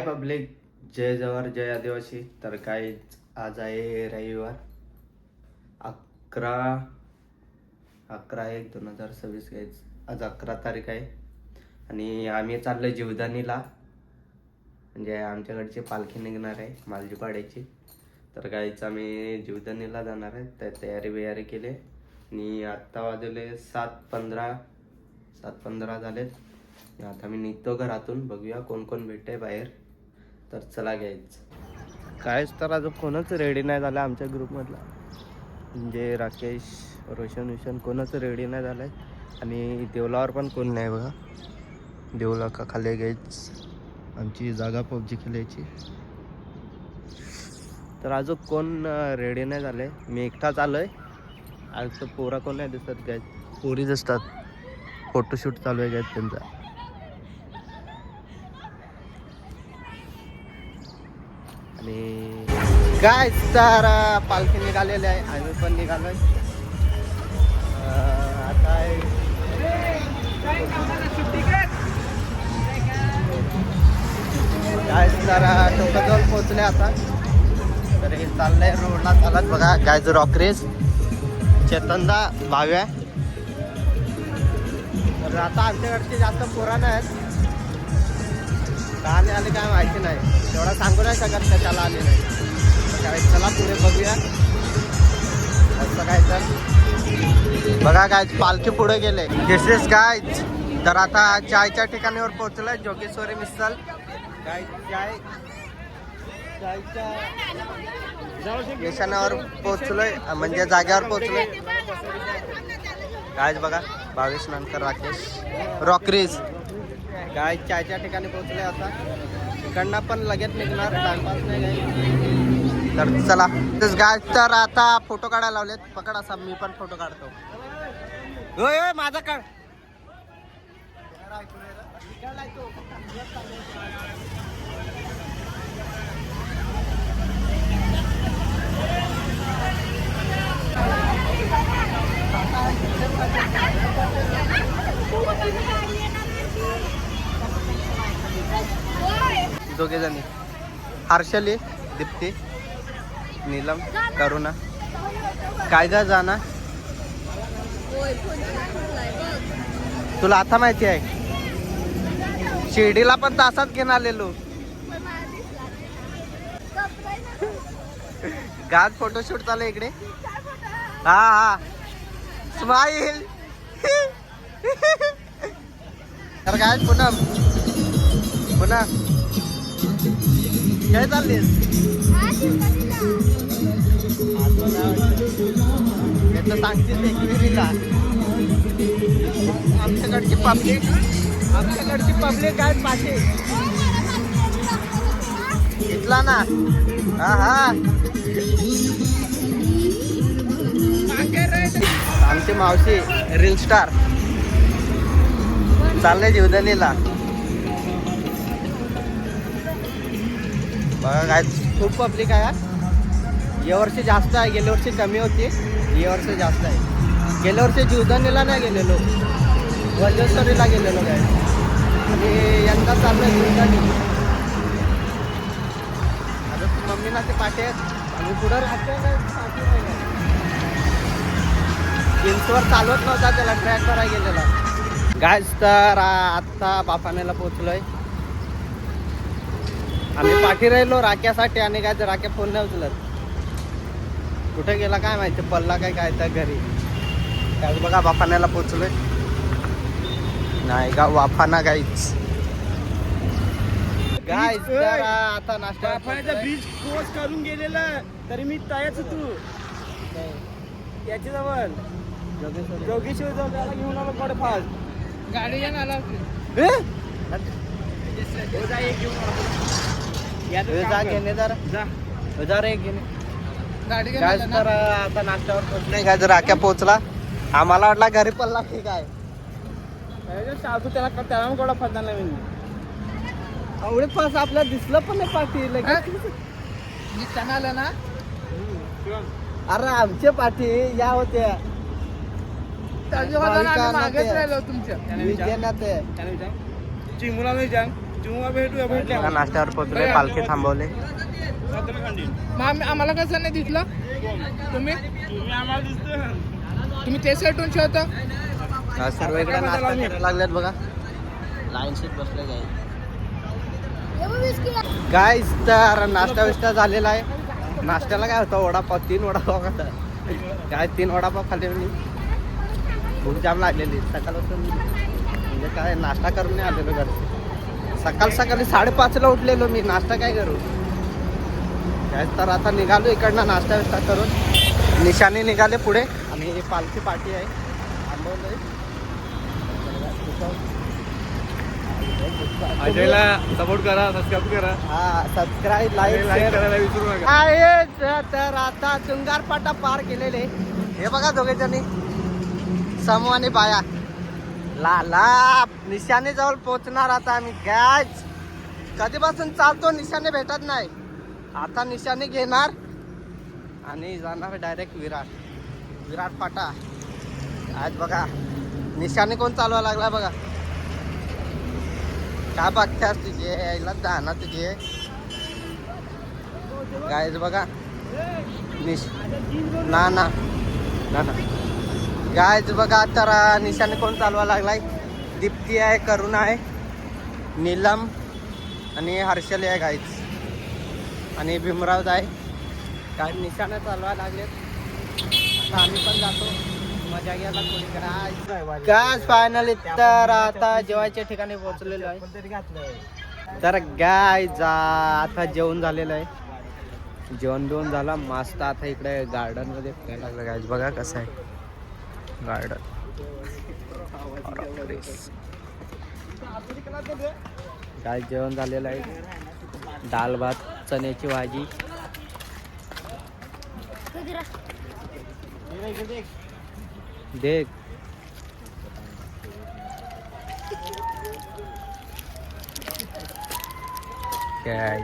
Public, जय जवाहर जय आदिवासी. तर काय आज आहे रविवार 11/1/2026 गाईज. आज 11 तारीख आहे आणि आम्ही चाललोय जीवदानीला. म्हणजे आमच्याकडची पालखी निघणार आहे मालजीपाड्याची. तर गाईच आम्ही जीवदानीला जाणार आहे. तर तयारी बियारी केली आणि आत्ता वाजले 7:15 झालेत. आता मी निघतो घरातून. बघूया कोण कोण भेटते बाहेर. तर चला घ्यायच. कायच तर अजून कोणच रेडी नाही झालं आमच्या ग्रुपमधला. म्हणजे राकेश, रोशन कोणच रेडी नाही झालंय. आणि देवलावर पण कोण नाही बघा. देवला का खाली घ्यायच आमची जागा पबजी खेळायची. तर अजून कोण रेडी नाही झालंय. मी एकटाच आलोय. आज तर पोरा कोण नाही दिसत काय. पोरी दिसतात. फोटोशूट चालू आहे काय त्यांचा. आणि काय तर पालखी निघालेली आहे. आम्ही पण निघालोय. आता काय तर टोकाजवळ पोहोचले आता. तर हे चाललंय रोडला चालत बघा. गायज रॉकरेस चेतनदा भाव्या. तर आता आमच्याकडचे जास्त पोरं आहेत. का नाही आले काय माहिती नाही. तेवढा सांगू नाही शकत कशाला आले नाही. काय चला पुढे बघूया. असं काय तर बघा काय पालखी पुढे गेले. दिस इज गाईज. तर आता चायच्या ठिकाणीवर पोहोचलोय. जोगेश्वरी मिसल काय चायच्या स्टेशनावर पोहोचलोय. म्हणजे जागेवर पोहोचलोय. काय बघा भावेश नानकर, राकेश, रॉकरीज काय चायच्या ठिकाणी पोहोचले. आता इकडनं पण लगेच निघणार. टाइमपास नाही काही. तर चला गाय. तर आता फोटो काढायला लावलेत. पकड असा मी पण फोटो काढतो. होय माझा काढ. दोघे जणी हर्षली, दीप्ती, नीलम, करुणा. काय ग जाना. तुला आता माहिती आहे शिर्डीला पण तासात घेऊन आलेलो. गाज फोटोशूट चालू इकडे. हा स्माईल. तर काय पुन्हा काय चालली. सांगते आमच्याकडची पब्लिक काय पाठी घेतला ना. हा आमची मावशी रील स्टार चाललंय जीवदानीला. बघा काय खूप पब्लिक आहे. या वर्षी जास्त आहे. गेल्या वर्षी कमी होती. या वर्षी जास्त आहे. गेल्या वर्षी जीवदानीला नाही गेलेलो, वज्रेश्वरीला गेलेलो काय. आणि यंदा चालू आहे जीवदानी. आता मम्मीला ते पाठी आहेत. आणि पुढं राहते पाठी नाही. जिन्सवर चालवत नव्हता त्याला. ट्रॅक करायला गेलेला गायज. तर आत्ता बापानेला पोचलोय. आम्ही पाठी राहिलो राख्यासाठी. आणि काय तर राख्या फोन नाही उचलत. कुठे गेला काय माहिती. पल्ला काय तर घरी. काय बघा बापाण्याला पोचलोय. नाही गा वाफाना गाईच. गाईज तर आता नाश्ता ब्रिज क्रॉस करून गेलेला तरी मी तयाच तू याच्या जवळ जोगेश्वर जवळ घेऊन आलो. कडे फास्ट गाडी घेऊन आला. घेणे जरा एक घेणे. तर आता नाश्त्यावर पोहोचले. काय जर राख्या पोहोचला. आम्हाला वाटला घरी पडला की काय. साधू त्याला कोणा फसला नाही. एवढे फास आपल्याला दिसलं पण नाही पाठी. आलं ना. अरे आमच्या पाठी या होत्या. मागेच राहिलो तुमच्या. विजयनाथ चिमुला नाही जांग तेव्हा भेटूया बघा, नाश्त्यावर पोहोचले, पालखी थांबवले. आम्हाला कसं नाही दिसलं तुम्ही आम्हाला दिसतोय. तुम्ही ते साईडून ठेवता. सर्व इकडे नाश्ता करायला लागलेत बघा. लाईन शीट बसले गाईस. तर नाश्ता विष्टा झालेला आहे. नाश्त्याला काय होतं, वडापाव. 3 वडापाव खाता काय, 3 वडापाव खाल्ले मी. भूक जाम लागलेली सकाळपासून. म्हणजे काय नाश्ता करून नाही आलेलो घरी. सकाळी 5:30ला उठलेलो मी. नाश्ता काय करू काय. तर आता निघालो इकडनं नाश्ता विष्टा करून. निशाने निघाले पुढे आणि पालखी पार्टी आहे. थांबवलंय. अजयला सपोर्ट करा, सबस्क्राईब करा. हा, सबस्क्राईब, लाईक करायला विसरू नका. आहेच. तर आता चुंगारपाटा पार केलेले. हे बघा दोघे जणी, समू आणि बाया. लाला निशाने जवळ पोहोचणार आता आम्ही. गॅस कधीपासून चालतो, निशाने भेटत नाही. आता निशाने घेणार आणि जाणार डायरेक्ट विराट पाटा. आज बघा निशाने कोण चालवा लागला बघा. काय बघत्यास तुझे यायला दाना तुझे. गायज बघा ना ना ना ना गायज बघा. तर निशाने कोण चालवा लागलाय. दीप्ती आहे, करुणा आहे, नीलम आणि हर्षल आहे गायज. आणि भीमराव आहे. काय निशाने चालवा लागलेत. आता आम्ही पण जातो मजा घ्यायला थोडी. गायज फायनली तर आता जेवायच्या ठिकाणी पोहोचलेलो आहे. तर गायज आता जेवण झालेलं आहे. जेवण बिवून झाला मस्त. आता इकडे गार्डन मध्ये फिरायला लागलं. गायज बघा कसं आहे गार्डन. काय जेवण झालेलं आहे. दाल भात, चण्याची भाजी. देख काय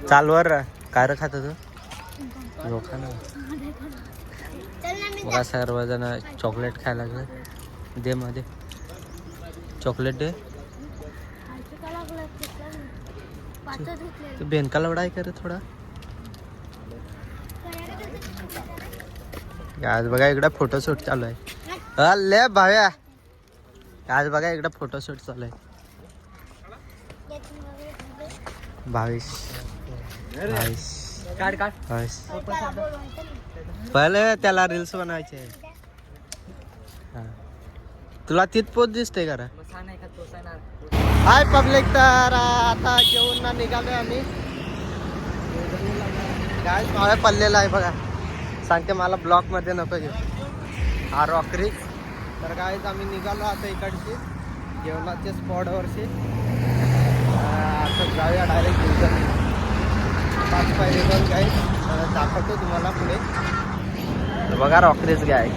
चालवर काय रे खात तू. लोका ना बघा सर्वजण चॉकलेट खायला लागले. दे मध्ये चॉकलेट दे. बेनका लवडा आहे का रे थोडा. आज बघा इकडे फोटोशूट चालू आहे. अल्ले भाव्या आज बघा इकडे फोटोशूट चालू आहे. भावेश पहिले त्याला रील्स बनवायचे आहे. तुला तिथपोच दिसते का. हाय पब्लिक. तर आता जेवण ना निघालोय आम्ही. काय भाव्या पडलेला आहे बघा. सांगते मला ब्लॉक मध्ये नको घेऊ. हा रॉकरी. तर गाईज आम्ही निघालो आता इकडची जेवणाच्या स्पॉटवरची. आता जाऊया डायरेक्ट दिवसात. 5 पायरी जाऊन गाईज दाखवतो तुम्हाला पुढे. तर बघा रॉकरीच गाय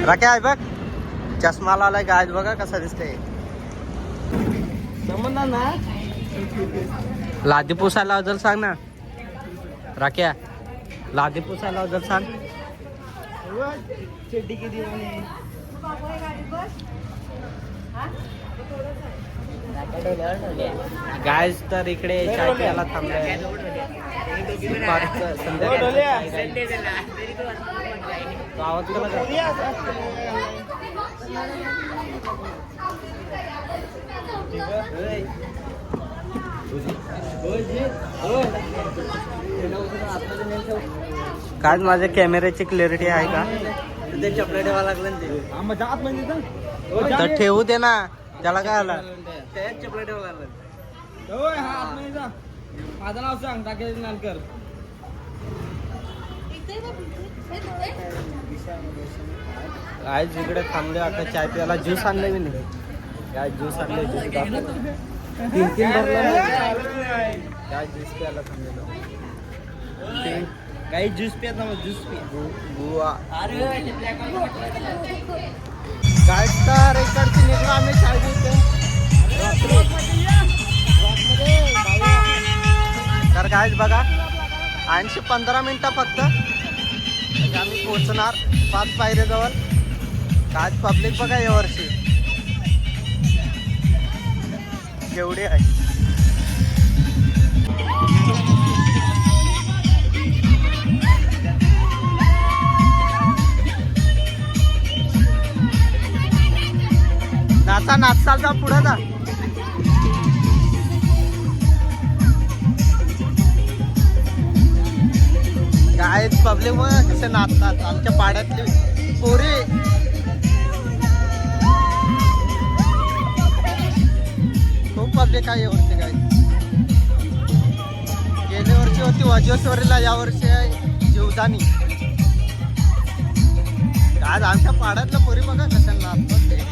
राख्या आहे बघ. चष्मा लावलाय गायज बघा कसा दिसतंय. लादी पुसायला जर सांग ना राख्या. लादी पुसायला जर सांग. गायज तर इकडे चाय प्यायला थांबलोय. आवाज काय माझ्या कॅमेऱ्याची क्लॅरिटी आहे का. चपला ठेवा लागलं तर ठेवू दे ना. त्याला काय आला चपला ठेवा लागलं. माझं नाव सांग राकेश नालकर. आज इकडे थांबले. आता चाय प्यायला ज्यूस आणले मी नाही. काय ज्यूस आणले. ज्यूस 3 भरला. काय ज्यूस प्यायला थांबलेलो. काही ज्यूस पित ना ज्यूस पी. बुवा काय तर इकडची निघलो आम्ही चाय पितो. तर काय बघा 15 मिनिटं फक्त आम्ही पोहोचणार 5 पायऱ्याजवळ. आज पब्लिक बघा यावर्षी केवढी आहे. नाचा नाचता पुढे जा. काय पब्लिक मग कसे नाचतात आमच्या पाड्यातली पोरी. खूप पब्लिक आहे यावर्षी. काय गेल्या वर्षी होती वज्रेश्वरीला, या वर्षी आहे जीवदानी. आज आमच्या पाड्यातल्या पोरी बघा कशा नाचतात ते.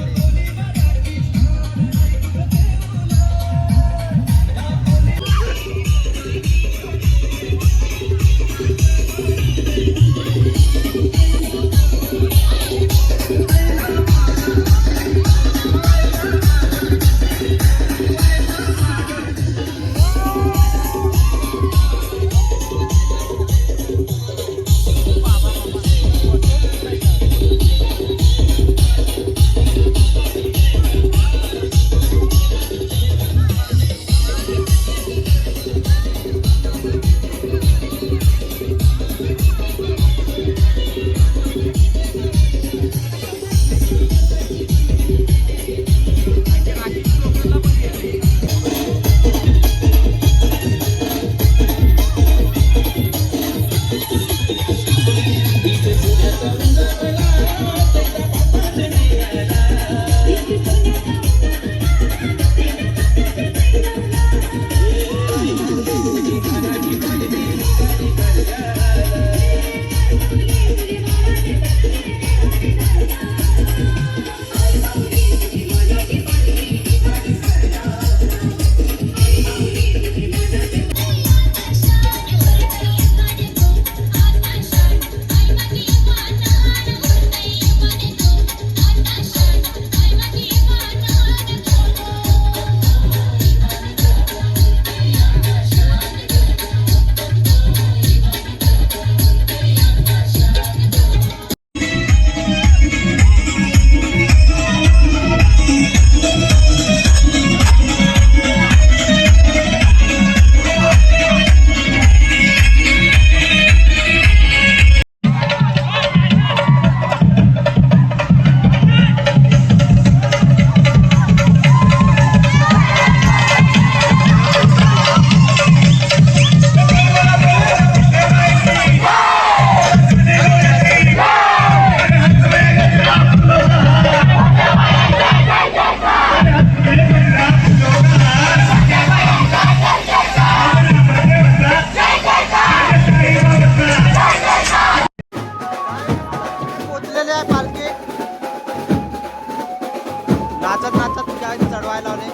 नाचत नाचत काय चढवायला लावले.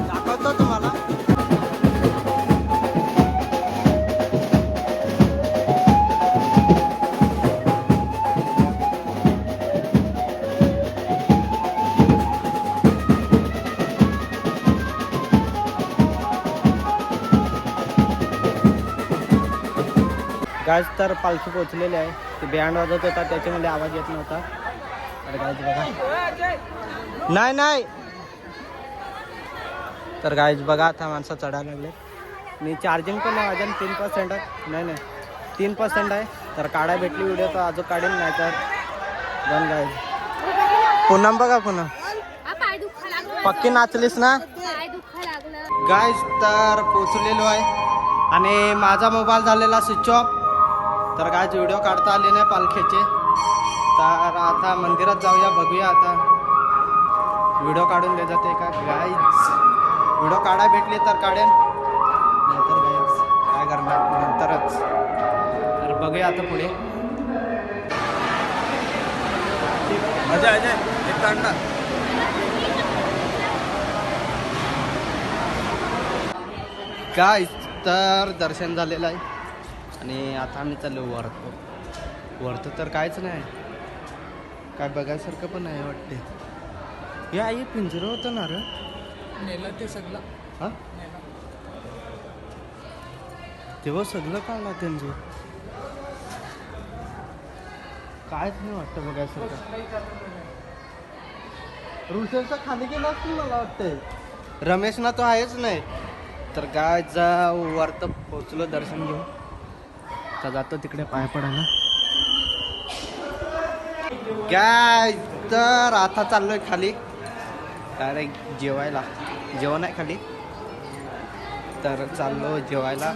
दाखवतो तुम्हाला. गाज तर पालखी पोचलेली आहे. ते बँड वाजत होता त्याच्यामध्ये आवाज येत नव्हता. तर गाज बघा. नाही तर गाज बघा आता माणसं चढायला लागले. मी चार्जिंग पण नाही माझ्या 3% आहे. नाही 3% आहे. तर काढा भेटली व्हिडिओ तर अजून काढेन, नाही तर बन गाज. पुन्हा बघा पुन्हा पक्की नाचलीस ना गाइस. तर पोचलेलो आहे आणि माझा मोबाईल झालेला स्विच ऑफ. तर गाइस व्हिडिओ काढता आले नाही पालखीचे. तर आता मंदिरात जाऊया, बघूया आता व्हिडिओ काढून दे जाते का गाइस. व्हिडिओ काढा भेटली तर काढेन, नाहीतर गाइस काय करणार नंतरच. तर बघूया आता पुढे. अजय एक काढणार. गाइस तर दर्शन झालेलं आहे आणि आता आम्ही चाललो वरतो तर कायच नाही, काय बघायसारखं पण नाही वाटते. हे आई पिंजरं होतं ना रे, नेलं ते सगळं. हां तेव्हा सगळं काढला त्यांचं. कायच नाही वाटतं बघायसारखं. रुसेलचा खाली गेला असतील मला वाटतंय. रमेश ना तो आहेच नाही. तर काय जा वर तर पोचलो दर्शन घेऊन. तर जातो तिकडे पाय पडायला. काय तर आता चाललोय खाली डायरेक्ट जेवायला. जेवण आहे खाली तर चाललो जेवायला.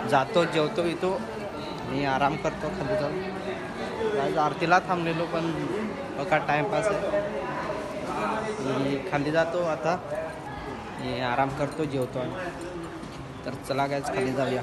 जातो जेवतो येतो आणि आराम करतो खाली जाऊन. आज आरतीला थांबलेलो पण बघा टाइमपास आहे. आणि खाली जातो आता आणि आराम करतो जेवतो. तर चला गायच खाली जाऊया.